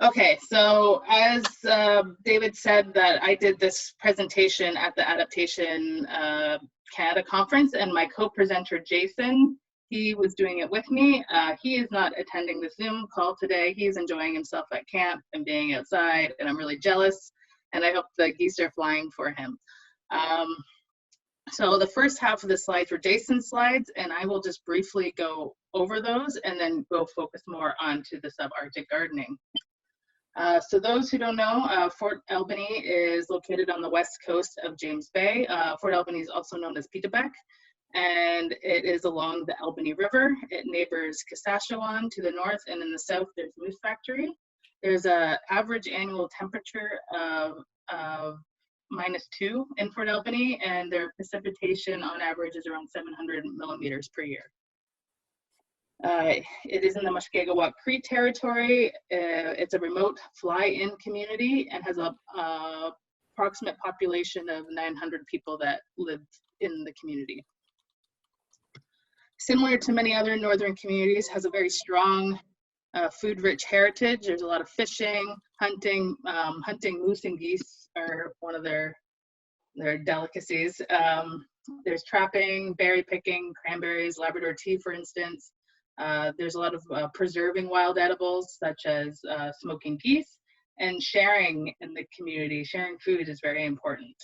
Okay, so as David said, that I did this presentation at the Adaptation Canada conference, and my co-presenter Jason, he was doing it with me. He is not attending the Zoom call today. He's enjoying himself at camp and being outside, and I'm really jealous, and I hope the geese are flying for him. So the first half of the slides were Jason's slides, and I will just briefly go over those and then go focus more onto the subarctic gardening. So those who don't know, Fort Albany is located on the west coast of James Bay. Fort Albany is also known as Petebec, and it is along the Albany River. It neighbors Saskatchewan to the north, and in the south there's Moose Factory. There's an average annual temperature of -2 in Fort Albany, and their precipitation on average is around 700 millimeters per year. It is in the Mushkegowuk Cree territory. It's a remote fly-in community and has a approximate population of 900 people that live in the community. Similar to many other northern communities, has a very strong food-rich heritage. There's a lot of fishing, hunting. Hunting moose and geese are one of their delicacies. There's trapping, berry picking, cranberries, Labrador tea, for instance. There's a lot of preserving wild edibles, such as smoking geese, and sharing in the community. Sharing food is very important.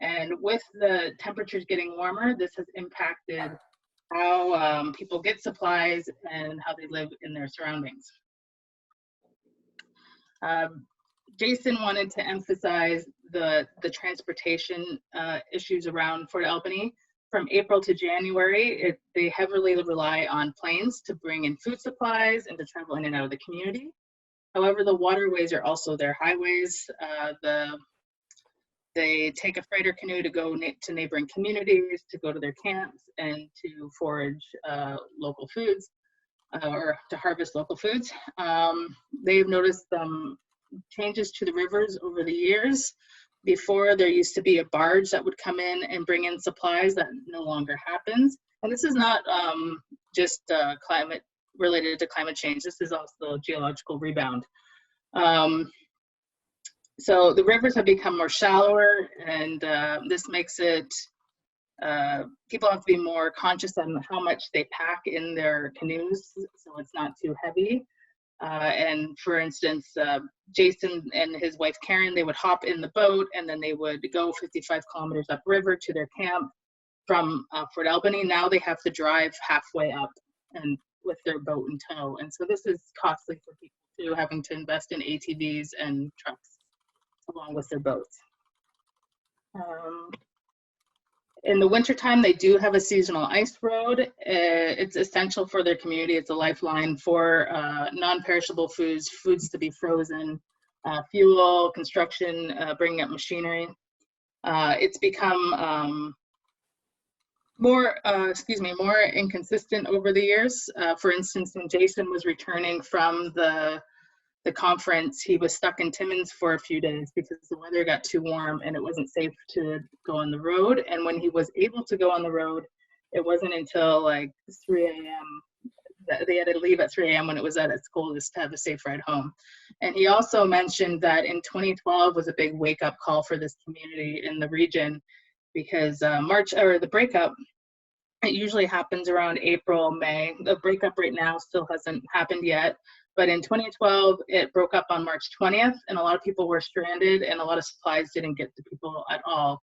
And with the temperatures getting warmer, this has impacted how people get supplies and how they live in their surroundings. Jason wanted to emphasize the transportation issues around Fort Albany. From April to January, they heavily rely on planes to bring in food supplies and to travel in and out of the community. However, the waterways are also their highways. They take a freighter canoe to go to neighboring communities, to go to their camps, and to forage local foods, or to harvest local foods. They've noticed changes to the rivers over the years. Before, there used to be a barge that would come in and bring in supplies. That no longer happens. And this is not just climate related to climate change. This is also geological rebound. So the rivers have become more shallower, and this makes it, people have to be more conscious on how much they pack in their canoes, so it's not too heavy. And for instance, Jason and his wife Karen, they would hop in the boat, and then they would go 55 kilometers upriver to their camp from Fort Albany. Now they have to drive halfway up and with their boat in tow. And so this is costly for people too, having to invest in ATVs and trucks along with their boats. In the wintertime, they do have a seasonal ice road. It's essential for their community. It's a lifeline for non-perishable foods to be frozen, fuel, construction, bringing up machinery. It's become more inconsistent over the years. For instance, when Jason was returning from the conference, he was stuck in Timmins for a few days because the weather got too warm and it wasn't safe to go on the road. And when he was able to go on the road, it wasn't until like 3 a.m. that they had to leave at 3 a.m. when it was at its coldest to have a safe ride home. And he also mentioned that in 2012 was a big wake-up call for this community in the region, because the breakup, it usually happens around April, May. The breakup right now still hasn't happened yet. But in 2012, it broke up on March 20th, and a lot of people were stranded, and a lot of supplies didn't get to people at all.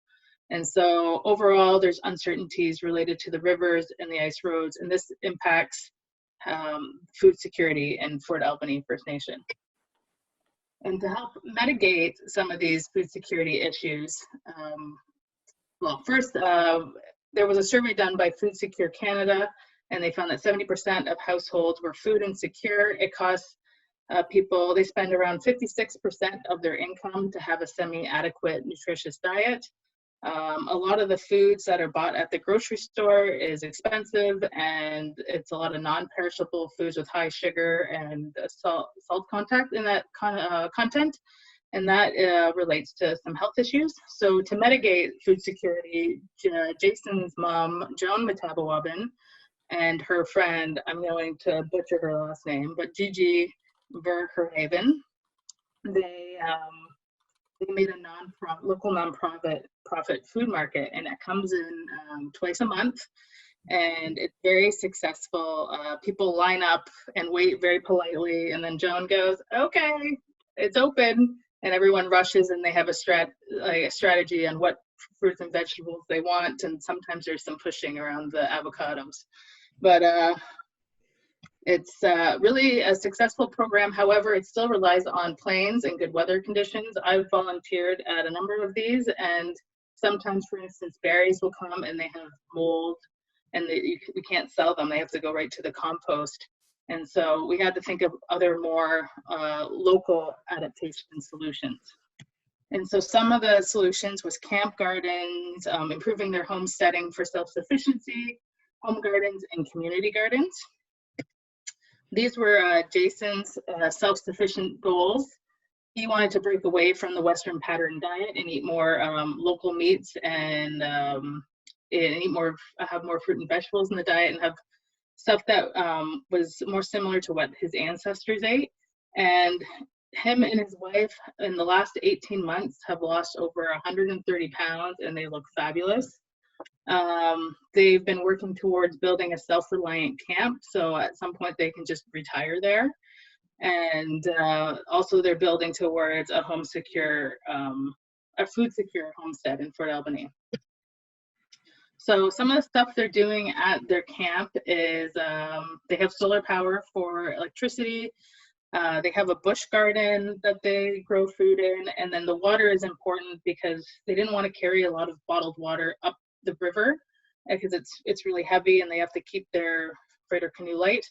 And so overall, there's uncertainties related to the rivers and the ice roads, and this impacts food security in Fort Albany First Nation. And to help mitigate some of these food security issues, well, first, there was a survey done by Food Secure Canada, and they found that 70% of households were food insecure. It costs people, they spend around 56% of their income to have a semi-adequate nutritious diet. A lot of the foods that are bought at the grocery store is expensive, and it's a lot of non-perishable foods with high sugar and salt content in that content, and that relates to some health issues. So to mitigate food security, Jason's mom, Joan Metabawabin, and her friend, I'm going to butcher her last name, but Gigi Verherhaven, they made a local nonprofit food market, and it comes in twice a month, and it's very successful. People line up and wait very politely, and then Joan goes, "Okay, it's open," and everyone rushes, and they have a strategy on what fruits and vegetables they want, and sometimes there's some pushing around the avocados, but it's really a successful program. However, it still relies on planes and good weather conditions. I've volunteered at a number of these, and sometimes, for instance, berries will come and they have mold, and we can't sell them. They have to go right to the compost. And so we had to think of other more local adaptation solutions. And so some of the solutions was camp gardens, improving their homesteading for self-sufficiency, home gardens, and community gardens. These were Jason's self-sufficient goals. He wanted to break away from the Western pattern diet and eat more local meats and have more fruit and vegetables in the diet, and have stuff that was more similar to what his ancestors ate. And him and his wife in the last 18 months have lost over 130 pounds, and they look fabulous. They've been working towards building a self-reliant camp, so at some point they can just retire there. And also they're building towards a food secure homestead in Fort Albany. So some of the stuff they're doing at their camp is they have solar power for electricity. They have a bush garden that they grow food in, and then the water is important because they didn't want to carry a lot of bottled water up the river because it's really heavy, and they have to keep their freighter canoe light.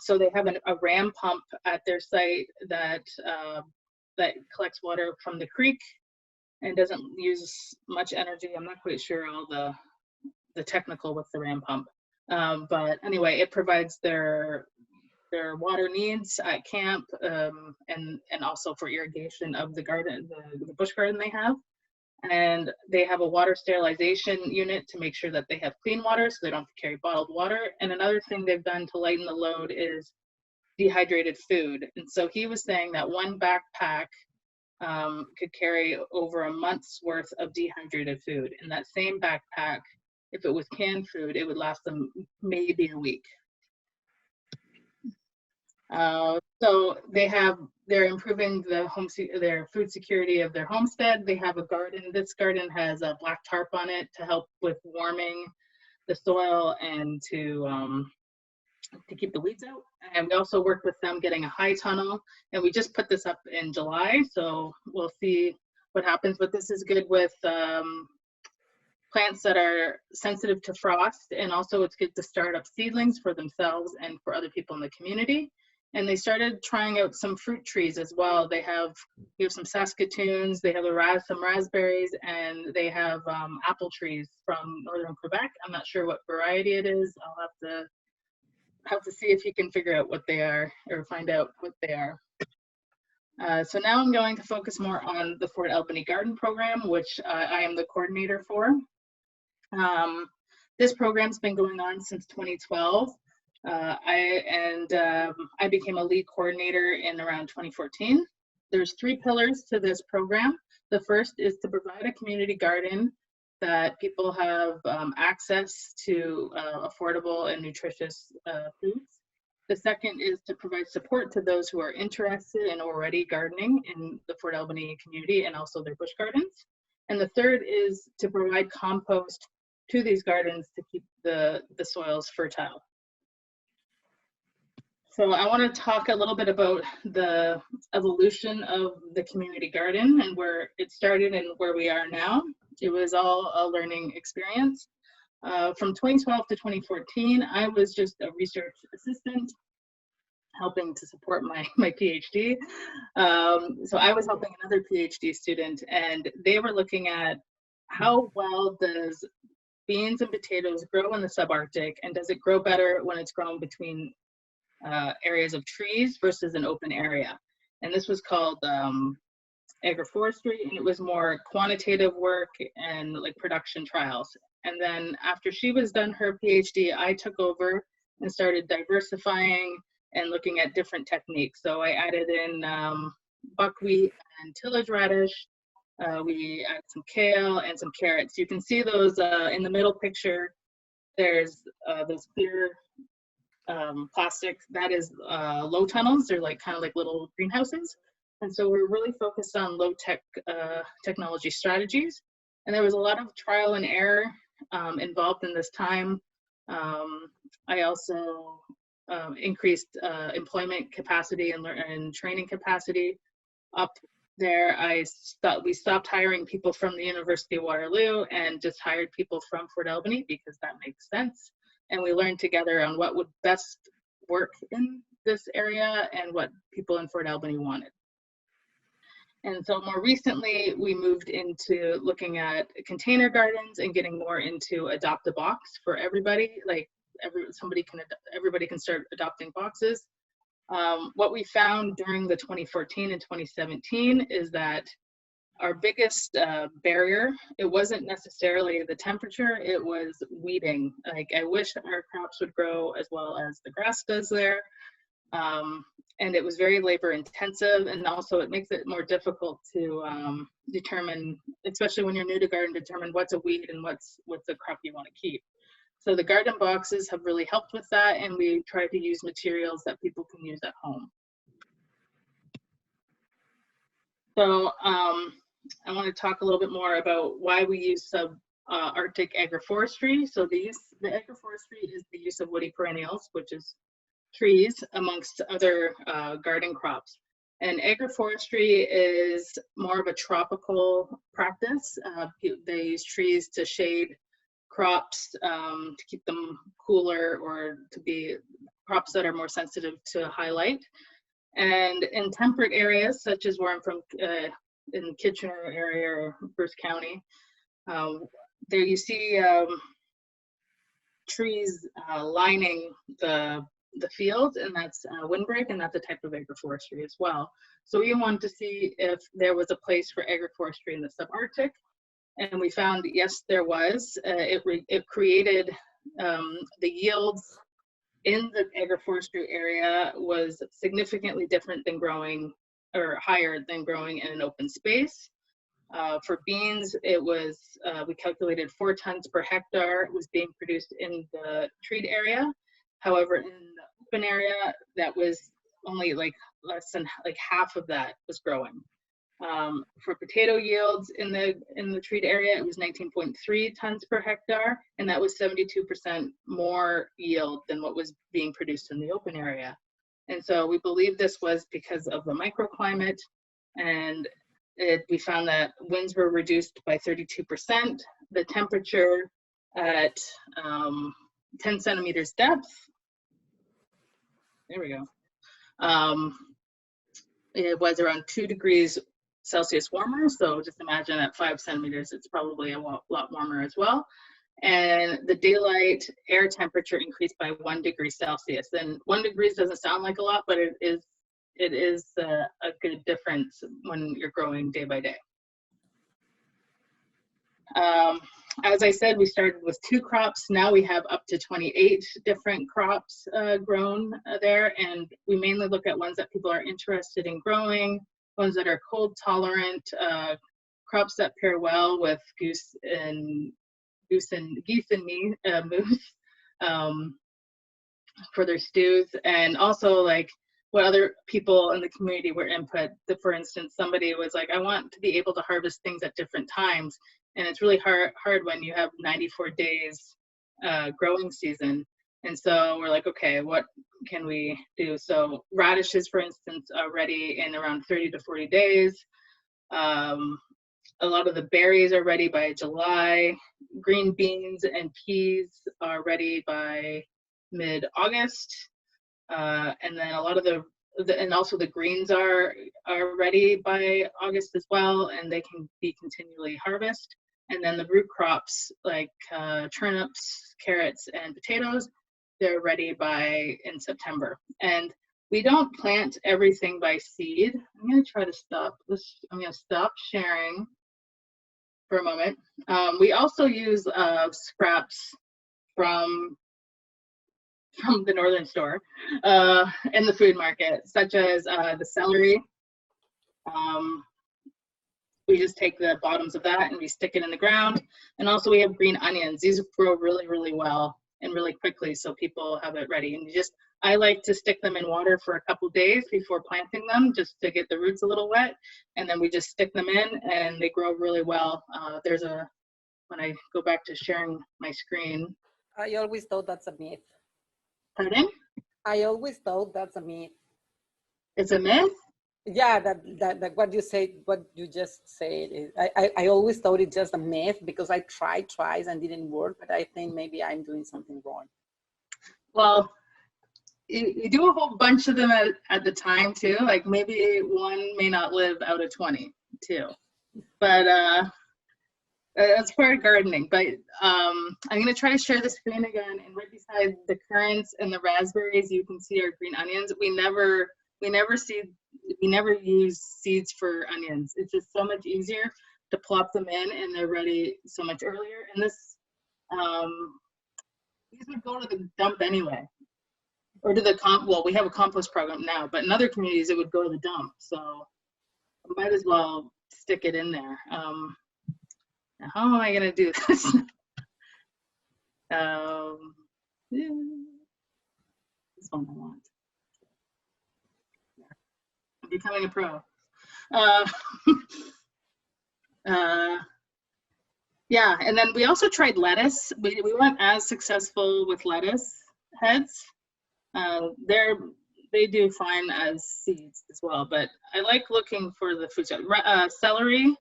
So they have a ram pump at their site that collects water from the creek and doesn't use much energy. I'm not quite sure all the technical with the ram pump, but anyway, it provides their water needs at camp, and also for irrigation of the garden, the bush garden they have. And they have a water sterilization unit to make sure that they have clean water, so they don't have to carry bottled water. And another thing they've done to lighten the load is dehydrated food. And so he was saying that one backpack could carry over a month's worth of dehydrated food. And that same backpack, if it was canned food, it would last them maybe a week. So they're improving their food security of their homestead. They have a garden. This garden has a black tarp on it to help with warming the soil and to keep the weeds out. And we also worked with them getting a high tunnel, and we just put this up in July, so we'll see what happens. But this is good with plants that are sensitive to frost, and also it's good to start up seedlings for themselves and for other people in the community. And they started trying out some fruit trees as well. We have some Saskatoons, they have some raspberries, and they have apple trees from northern Quebec. I'm not sure what variety it is. I'll have to see if you can figure out what they are, or find out what they are. So now I'm going to focus more on the Fort Albany Garden Program, which I am the coordinator for. This program's been going on since 2012. I became a lead coordinator in around 2014. There's 3 pillars to this program. The first is to provide a community garden that people have access to affordable and nutritious foods. The second is to provide support to those who are interested in already gardening in the Fort Albany community and also their bush gardens. And the third is to provide compost to these gardens to keep the soils fertile. So I want to talk a little bit about the evolution of the community garden and where it started and where we are now. It was all a learning experience. From 2012 to 2014, I was just a research assistant helping to support my PhD. So I was helping another PhD student, and they were looking at how well does beans and potatoes grow in the subarctic, and does it grow better when it's grown between areas of trees versus an open area. And this was called Agroforestry, and it was more quantitative work and like production trials. And then after she was done her PhD, I took over and started diversifying and looking at different techniques. So I added in buckwheat and tillage radish. We added some kale and some carrots. You can see those in the middle picture. There's those clear plastic, that is low tunnels. They're like kind of like little greenhouses. And so we're really focused on low tech technology strategies. And there was a lot of trial and error involved in this time. I also increased employment capacity and training capacity up there. We stopped hiring people from the University of Waterloo and just hired people from Fort Albany because that makes sense. And we learned together on what would best work in this area and what people in Fort Albany wanted. And so more recently, we moved into looking at container gardens and getting more into adopt a box for everybody. Like everybody can start adopting boxes. What we found during the 2014 and 2017 is that our biggest barrier, it wasn't necessarily the temperature, it was weeding. Like, I wish our crops would grow as well as the grass does there. And it was very labor intensive, and also it makes it more difficult to determine, especially when you're new to garden, determine what's a weed and what's a crop you want to keep. So the garden boxes have really helped with that, and we try to use materials that people can use at home. So I want to talk a little bit more about why we use Arctic agroforestry. So the agroforestry is the use of woody perennials, which is trees, amongst other garden crops. And agroforestry is more of a tropical practice. They use trees to shade crops, to keep them cooler, or to be crops that are more sensitive to high light. And in temperate areas, such as where I'm from, in Kitchener area or Bruce County, there you see trees lining the field, and that's windbreak, and that's a type of agroforestry as well. So we wanted to see if there was a place for agroforestry in the subarctic, and we found, yes, there was. It created the yields in the agroforestry area was significantly different than growing, or higher than growing in an open space. For beans, it was, we calculated 4 tons per hectare was being produced in the treed area. However, in the open area, that was only like less than like half of that was growing. For potato yields in the treed area, it was 19.3 tons per hectare, and that was 72% more yield than what was being produced in the open area. And so we believe this was because of the microclimate, and we found that winds were reduced by 32%, the temperature at 10 centimeters depth. There we go. It was around 2 degrees Celsius warmer. So just imagine at 5 centimeters, it's probably a lot warmer as well. And the daylight air temperature increased by 1 degree Celsius. And 1 degree doesn't sound like a lot, but it is a good difference when you're growing day by day. As I said, we started with 2 crops. Now we have up to 28 different crops grown there, and we mainly look at ones that people are interested in growing, ones that are cold tolerant, crops that pair well with geese and moose for their stews, and also like what other people in the community were input. For instance, somebody was like, I want to be able to harvest things at different times. And it's really hard when you have 94 days growing season. And so we're like, okay, what can we do? So radishes, for instance, are ready in around 30 to 40 days. A lot of the berries are ready by July. Green beans and peas are ready by mid-August. And then a lot of and also the greens are ready by August as well, and they can be continually harvested. And then the root crops like turnips, carrots, and potatoes, they're ready in September. And we don't plant everything by seed. I'm going to try to stop this. I'm going to stop sharing for a moment. We also use scraps from the Northern store in the food market, such as the celery. We just take the bottoms of that and we stick it in the ground. And also we have green onions. These grow really, really well and really quickly, so people have it ready. And I like to stick them in water for a couple days before planting them, just to get the roots a little wet. And then we just stick them in and they grow really well. When I go back to sharing my screen. I always thought that's a myth. Pardon? I always thought that's a myth. It's a myth? Yeah, that what you just said is, I always thought it's just a myth because I tried twice and didn't work, but I think maybe I'm doing something wrong. Well, you do a whole bunch of them at the time too. Like maybe one may not live out of 20 too, but that's part of gardening. But I'm gonna try to share the screen again, and right beside the currants and the raspberries, you can see our green onions. We never use seeds for onions. It's just so much easier to plop them in and they're ready so much earlier. And this, these would go to the dump anyway, or to the well, we have a compost program now, but in other communities it would go to the dump. So I might as well stick it in there. Now how am I gonna do this? Yeah. This one I want. Becoming a pro. Yeah, and then we also tried lettuce. We weren't as successful with lettuce heads. They do fine as seeds as well, but I like looking for the food stuff. Celery,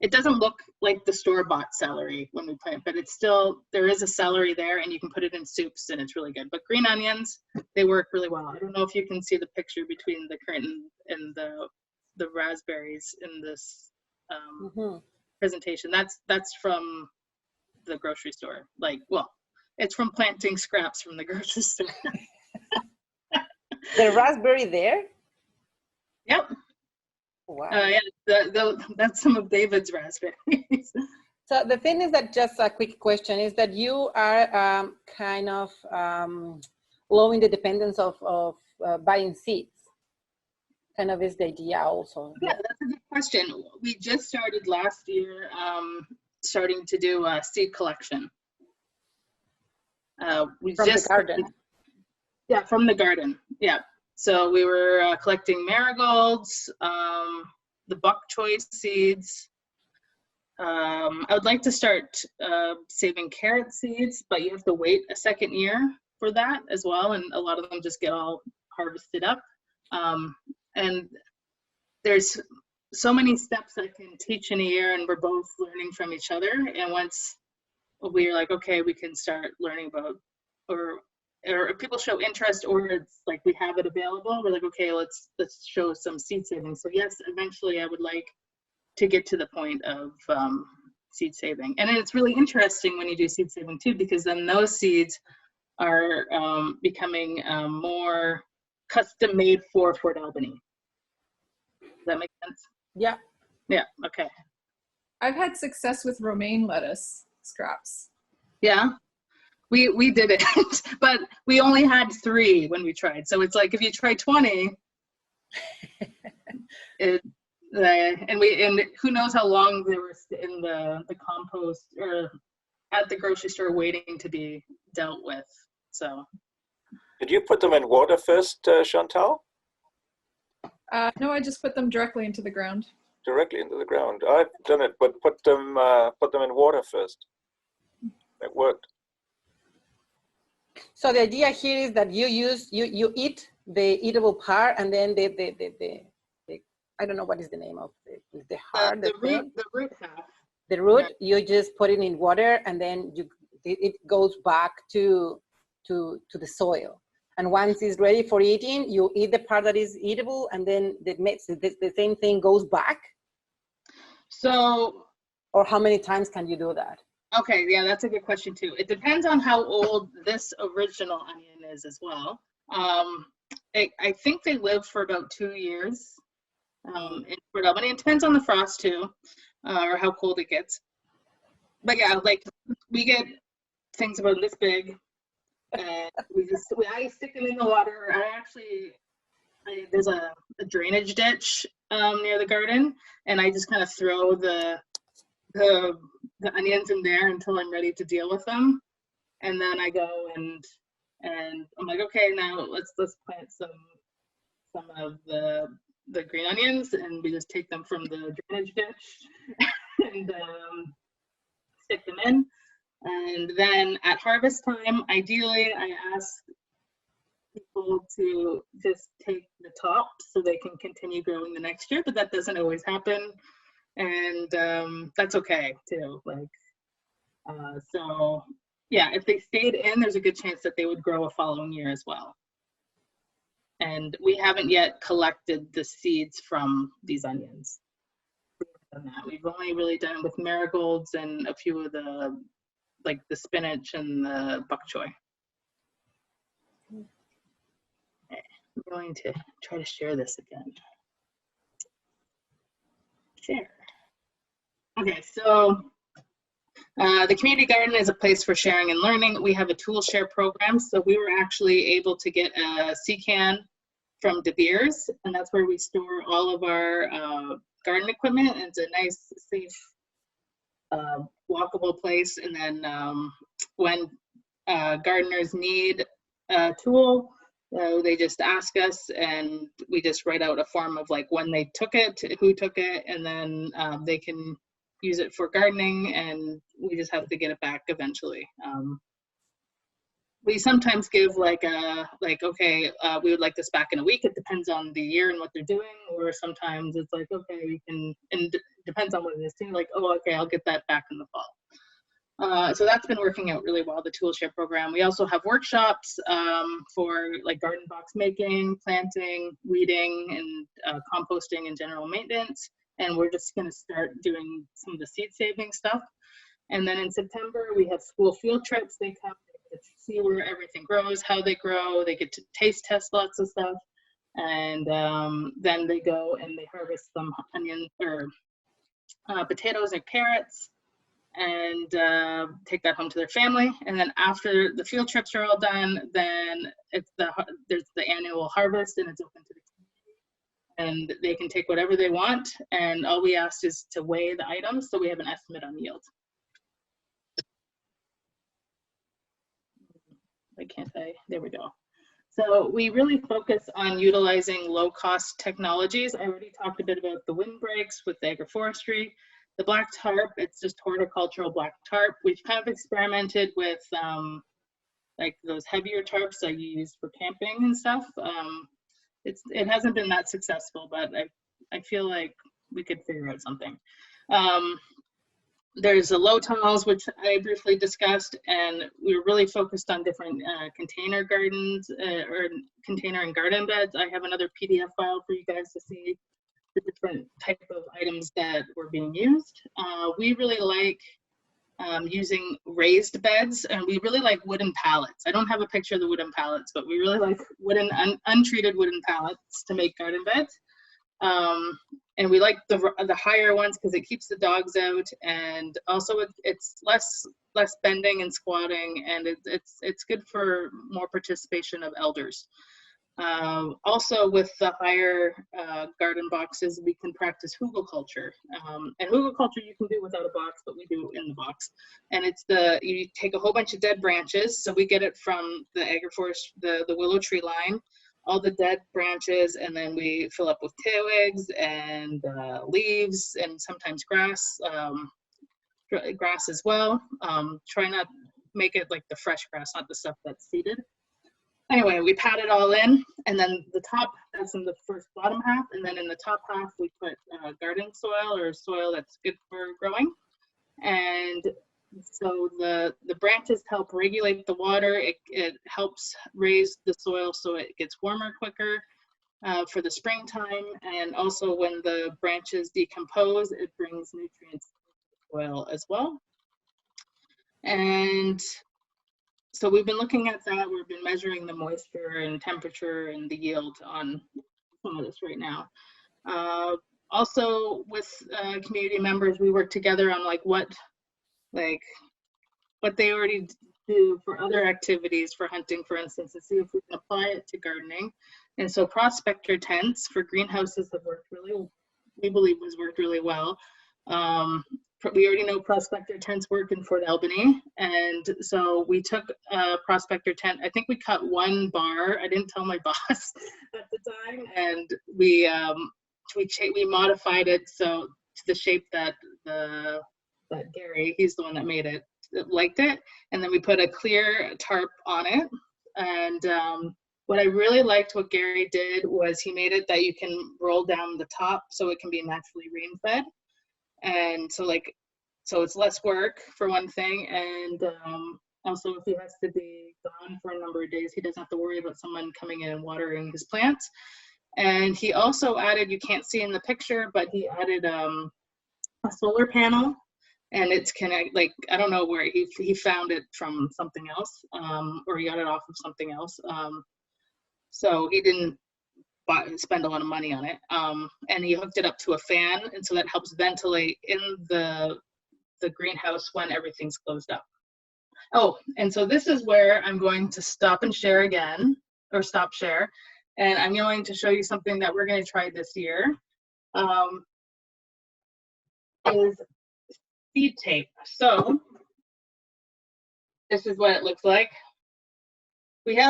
it doesn't look like the store-bought celery when we plant, but it's still, there is a celery there and you can put it in soups and it's really good. But green onions, they work really well. I don't know if you can see the picture between the currant and the raspberries in this presentation. That's from the grocery store. Like, well, it's from planting scraps from the grocery store. The raspberry there? Yep. Wow. Yeah, that's some of David's raspberries. So the thing is that, just a quick question, is that you are kind of lowering the dependence of buying seeds. Kind of is the idea also. Yeah, that's a good question. We just started last year starting to do a seed collection. From the garden? Yeah, from the garden, yeah. So we were collecting marigolds, the bok choy seeds. I would like to start saving carrot seeds, but you have to wait a second year for that as well. And a lot of them just get all harvested up. And there's so many steps I can teach in a year, and we're both learning from each other. And once we're like, okay, we can start learning about, or if people show interest, or it's like we have it available, we're like, okay, let's show some seed saving. So yes, eventually I would like to get to the point of seed saving. And it's really interesting when you do seed saving too, because then those seeds are becoming more custom made for Fort Albany. Does that make sense? Yeah. Yeah, okay. I've had success with romaine lettuce scraps. Yeah. We did it, but we only had 3 when we tried. So it's like if you try 20, and who knows how long they were in the compost or at the grocery store waiting to be dealt with. So. Did you put them in water first, Chantal? No, I just put them directly into the ground. Directly into the ground. I've done it, but put them in water first. It worked. So the idea here is that you eat the eatable part, and then the I don't know what is the name of the heart. The root half. The root, yeah. You just put it in water, and then it goes back to the soil. And once it's ready for eating, you eat the part that is eatable, and then the same thing goes back. So. Or how many times can you do that? Okay, yeah, that's a good question too. It depends on how old this original onion is as well. I think they live for about 2 years in Fort Albany. It depends on the frost too, or how cold it gets. But yeah, like we get things about this big, and I stick them in the water. I actually there's a drainage ditch near the garden, and I just kind of throw the onions in there until I'm ready to deal with them. And then I go and I'm like, okay, now let's plant some of the green onions, and we just take them from the drainage ditch and stick them in. And then at harvest time, ideally, I ask people to just take the top so they can continue growing the next year, but that doesn't always happen, and that's okay too. Like, so yeah, if they stayed in, there's a good chance that they would grow a following year as well. And we haven't yet collected the seeds from these onions. We've only really done it with marigolds and a few of the, like the spinach and the bok choy. Okay, I'm going to try to share this again. Share. Okay, so the community garden is a place for sharing and learning. We have a tool share program, so we were actually able to get a sea can from De Beers, and that's where we store all of our garden equipment. It's a nice, safe, walkable place. And then when gardeners need a tool, they just ask us, and we just write out a form of like when they took it, who took it, and then they can use it for gardening, and we just have to get it back eventually. We sometimes give like okay, we would like this back in a week. It depends on the year and what they're doing, or sometimes it's like, okay, we can, and depends on what it is too, like, oh, okay, I'll get that back in the fall. So that's been working out really well, the tool share program. We also have workshops for like garden box making, planting, weeding, and composting and general maintenance. And we're just gonna start doing some of the seed saving stuff. And then in September, we have school field trips. They come to see where everything grows, how they grow. They get to taste test lots of stuff. And then they go and they harvest some onions or potatoes and carrots, and take that home to their family. And then after the field trips are all done, then there's the annual harvest, and it's open to the community. And they can take whatever they want. And all we ask is to weigh the items so we have an estimate on yield. There we go. So we really focus on utilizing low-cost technologies. I already talked a bit about the windbreaks with the agroforestry. The black tarp, it's just horticultural black tarp. We've kind of experimented with like those heavier tarps that you use for camping and stuff. It hasn't been that successful, but I feel like we could figure out something. There's the low tunnels, which I briefly discussed, and we were really focused on different container gardens or container and garden beds. I have another PDF file for you guys to see the different type of items that were being used. We really like using raised beds, and we really like wooden pallets. I don't have a picture of the wooden pallets, but we really like wooden, untreated wooden pallets to make garden beds. And we like the higher ones because it keeps the dogs out, and also it's less bending and squatting, and it's good for more participation of elders. Also with the higher garden boxes, we can practice hugelkultur. And hugelkultur you can do without a box, but we do in the box. And it's you take a whole bunch of dead branches. So we get it from the agroforestry, the willow tree line, all the dead branches, and then we fill up with twigs and leaves, and sometimes grass as well. Try not make it like the fresh grass, not the stuff that's seeded. Anyway, we pat it all in, and then the top, that's in the first bottom half, and then in the top half we put garden soil, or soil that's good for growing. And so the branches help regulate the water. It helps raise the soil so it gets warmer quicker for the springtime. And also when the branches decompose, it brings nutrients to the soil as well. And so we've been looking at that. We've been measuring the moisture and temperature and the yield on some of this right now. Also with community members, we work together on what they already do for other activities, for hunting, for instance, and see if we can apply it to gardening. And so prospector tents for greenhouses have worked really, we believe has worked really well. We already know prospector tents work in Fort Albany, and so we took a prospector tent. I think we cut one bar. I didn't tell my boss at the time, and we modified it so to the shape that Gary, he's the one that made it, liked it, and then we put a clear tarp on it. And what I really liked what Gary did was he made it that you can roll down the top so it can be naturally rain fed. And so it's less work for one thing, and also if he has to be gone for a number of days, he doesn't have to worry about someone coming in and watering his plants. And he also added, you can't see in the picture, but he added a solar panel, and it's like, I don't know where he found it from something else, or he got it off of something else. So he didn't spend a lot of money on it, and he hooked it up to a fan, and so that helps ventilate in the greenhouse when everything's closed up. Oh, and so this is where I'm going to stop and share again, or stop share, and I'm going to show you something that we're going to try this year. Is seed tape. So this is what it looks like.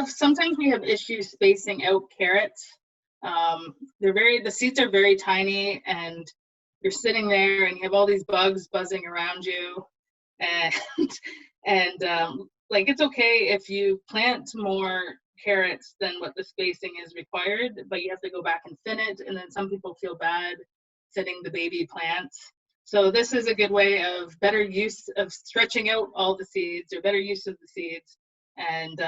Sometimes we have issues spacing out carrots. The seeds are very tiny, and you're sitting there and you have all these bugs buzzing around you, and like, it's okay if you plant more carrots than what the spacing is required, but you have to go back and thin it, and then some people feel bad thinning the baby plants. So this is a good way of better use of stretching out all the seeds, or better use of the seeds, and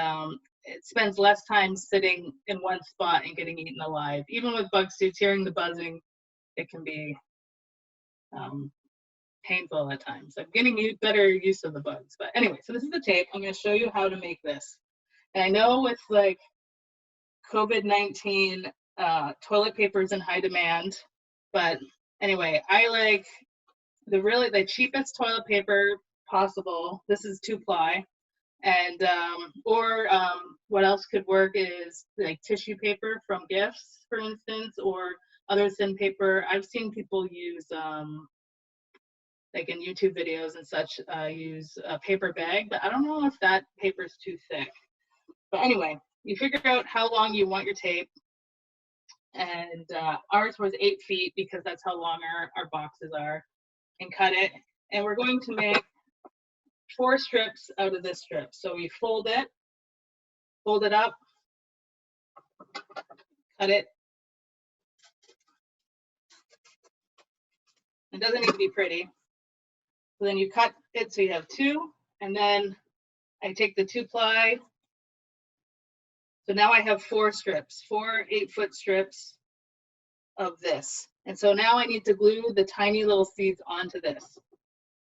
it spends less time sitting in one spot and getting eaten alive. Even with bug suits, hearing the buzzing, it can be painful at times. I'm getting better use of the bugs. But anyway, so this is the tape. I'm going to show you how to make this. And I know with like COVID-19, toilet paper is in high demand, but anyway, I like the cheapest toilet paper possible. This is 2-ply. And what else could work is like tissue paper from gifts, for instance, or other thin paper. I've seen people use, like in YouTube videos and such, use a paper bag, but I don't know if that paper is too thick. But anyway, you figure out how long you want your tape, and ours was 8 feet because that's how long our boxes are, and cut it. And we're going to make 4 strips out of this strip. So we fold it up, cut it. It doesn't need to be pretty. So then you cut it so you have 2, and then I take the 2-ply. So now I have 4 strips, 4 8-foot strips of this. And so now I need to glue the tiny little seeds onto this.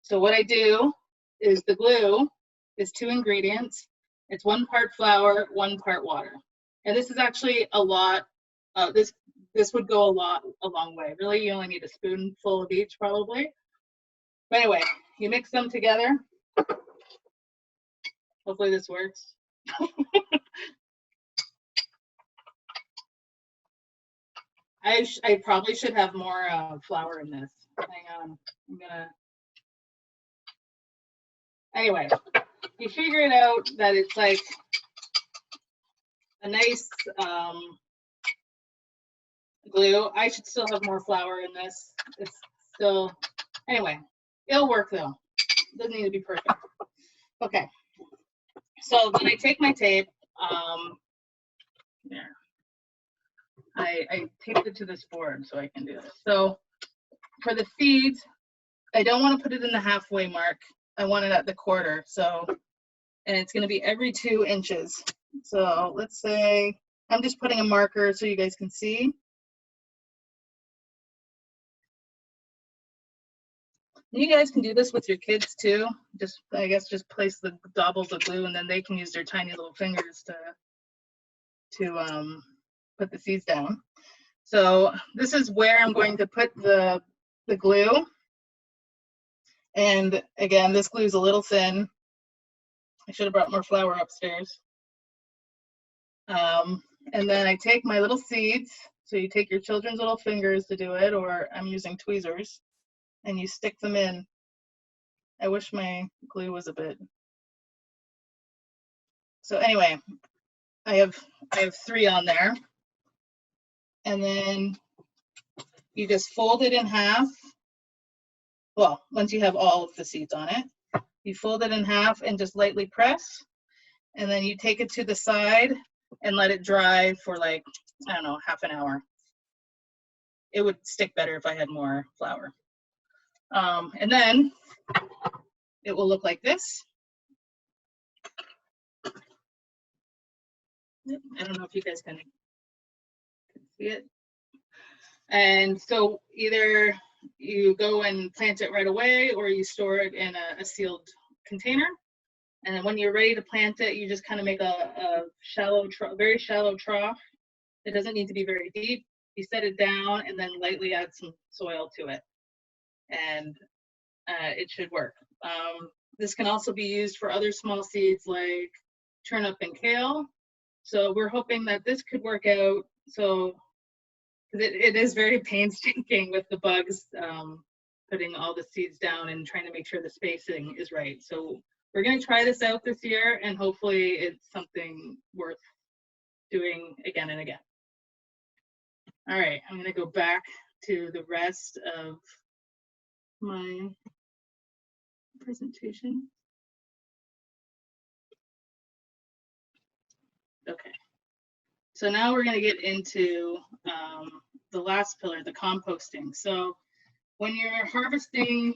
So what I do is the glue is 2 ingredients. It's 1 part flour, 1 part water. And this is actually a lot. This would go a long way. Really, you only need a spoonful of each probably. But anyway, you mix them together. Hopefully this works. I probably should have more flour in this. Hang on, anyway, you figure it out that it's like a nice glue. I should still have more flour in this. It's still, anyway, it'll work though. It doesn't need to be perfect. Okay, so then I take my tape. There. I taped it to this board so I can do this. So for the seeds, I don't want to put it in the halfway mark. I want it at the quarter. So, and it's going to be every 2 inches. So let's say I'm just putting a marker so you guys can see. You guys can do this with your kids too. Just, I guess, just place the daubles of glue, and then they can use their tiny little fingers to put the seeds down. So this is where I'm going to put the glue. And again, this glue is a little thin. I should have brought more flour upstairs. And then I take my little seeds. So you take your children's little fingers to do it, or I'm using tweezers, and you stick them in. I wish my glue was a bit. So anyway, I have 3 on there. And then you just fold it in half. Well, once you have all of the seeds on it, you fold it in half and just lightly press. And then you take it to the side and let it dry for like, I don't know, half an hour. It would stick better if I had more flour. And then it will look like this. I don't know if you guys can see it. And so either you go and plant it right away, or you store it in a sealed container. And then when you're ready to plant it, you just kind of make a shallow, very shallow trough. It doesn't need to be very deep. You set it down and then lightly add some soil to it, and it should work. This can also be used for other small seeds like turnip and kale. So we're hoping that this could work out. So it is very painstaking with the bugs, putting all the seeds down and trying to make sure the spacing is right. So we're going to try this out this year, and hopefully it's something worth doing again and again. All right, I'm going to go back to the rest of my presentation. Okay, so now we're going to get into the last pillar, the composting. So when you're harvesting,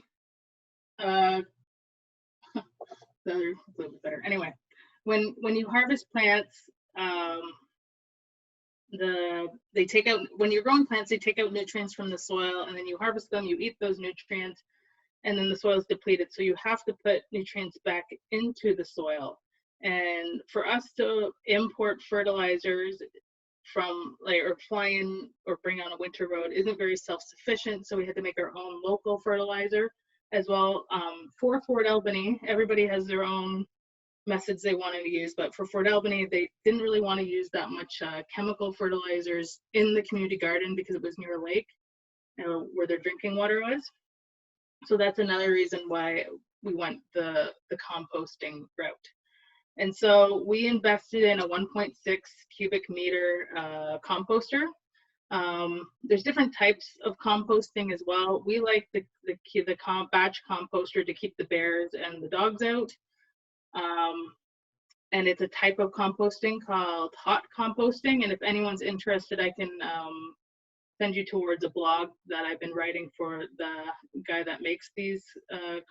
anyway, when you harvest plants, they take out, when you're growing plants, they take out nutrients from the soil, and then you harvest them, you eat those nutrients, and then the soil is depleted. So you have to put nutrients back into the soil. And for us to import fertilizers from, like, or fly in or bring on a winter road isn't very self-sufficient. So we had to make our own local fertilizer as well. For Fort Albany, everybody has their own methods they wanted to use, but for Fort Albany, they didn't really want to use that much chemical fertilizers in the community garden because it was near a lake where their drinking water was. So that's another reason why we went the composting route. And so we invested in a 1.6 cubic meter composter. There's different types of composting as well. We like the batch composter to keep the bears and the dogs out. And it's a type of composting called hot composting. And if anyone's interested, I can send you towards a blog that I've been writing for the guy that makes these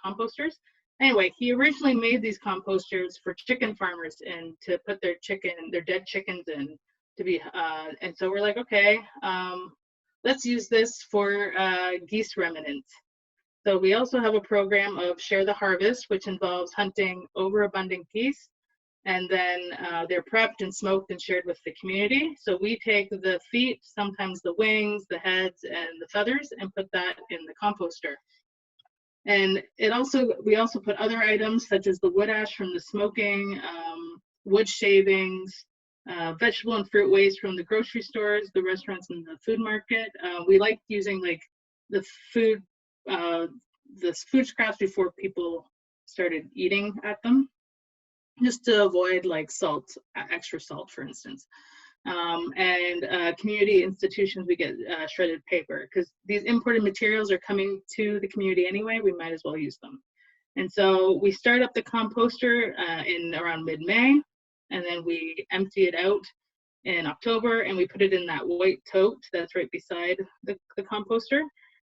composters. Anyway, he originally made these composters for chicken farmers and to put their dead chickens in to be, and so we're like, okay, let's use this for geese remnants. So we also have a program of Share the Harvest, which involves hunting overabundant geese, and then they're prepped and smoked and shared with the community. So we take the feet, sometimes the wings, the heads, and the feathers, and put that in the composter. And we also put other items such as the wood ash from the smoking, wood shavings, vegetable and fruit waste from the grocery stores, the restaurants, and the food market. We like using like the food scraps before people started eating at them, just to avoid like salt, extra salt, for instance. And community institutions, we get shredded paper, because these imported materials are coming to the community anyway, we might as well use them. And so we start up the composter in around mid-May, and then we empty it out in October, and we put it in that white tote that's right beside the composter,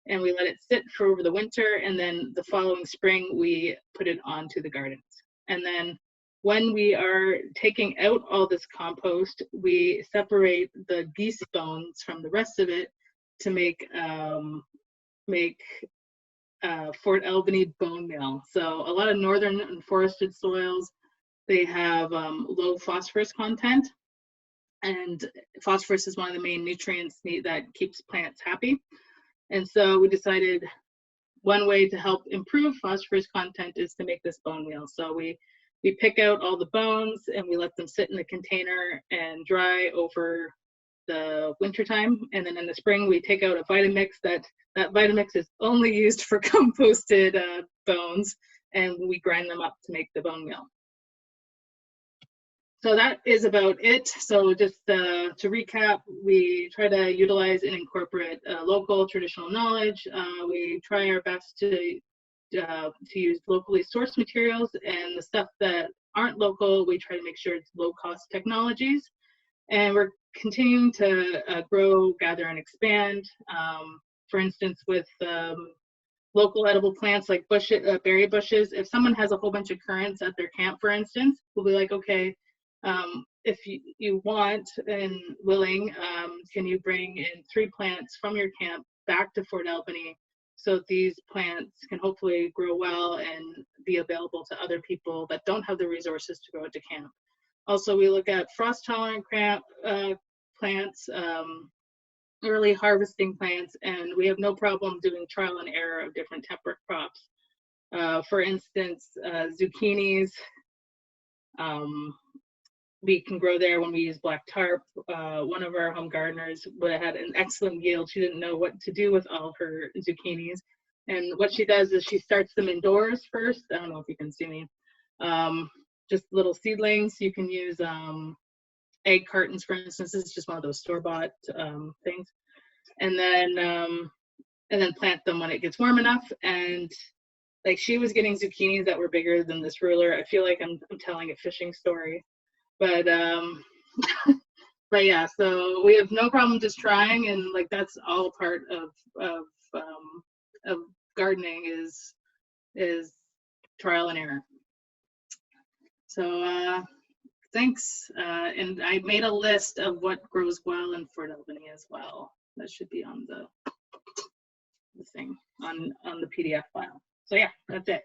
and we let it sit for over the winter, and then the following spring we put it onto the gardens. And then when we are taking out all this compost, we separate the geese bones from the rest of it to make Fort Albany bone meal. So a lot of northern and forested soils, they have low phosphorus content, and phosphorus is one of the main nutrients that keeps plants happy. And so we decided one way to help improve phosphorus content is to make this bone meal. So we We pick out all the bones and we let them sit in the container and dry over the winter time. And then in the spring, we take out a Vitamix. That Vitamix is only used for composted bones, and we grind them up to make the bone meal. So that is about it. So just to recap, we try to utilize and incorporate local traditional knowledge. We try our best to use locally sourced materials, and the stuff that aren't local, we try to make sure it's low-cost technologies. And we're continuing to grow, gather, and expand. For instance, with local edible plants like berry bushes, if someone has a whole bunch of currants at their camp, for instance, we'll be like, okay, if you want and willing, can you bring in 3 plants from your camp back to Fort Albany so these plants can hopefully grow well and be available to other people that don't have the resources to go out to camp. Also, we look at frost-tolerant plants, early harvesting plants, and we have no problem doing trial and error of different temperate crops. For instance, zucchinis, we can grow there when we use black tarp. One of our home gardeners would have had an excellent yield. She didn't know what to do with all her zucchinis. And what she does is she starts them indoors first. I don't know if you can see me. Just little seedlings. You can use egg cartons, for instance. This is just one of those store-bought things. And then plant them when it gets warm enough. And like, she was getting zucchinis that were bigger than this ruler. I feel like I'm telling a fishing story. But but yeah, so we have no problem just trying, and like that's all part of gardening is trial and error. So thanks, and I made a list of what grows well in Fort Albany as well. That should be on the thing on the PDF file. So yeah, that's it.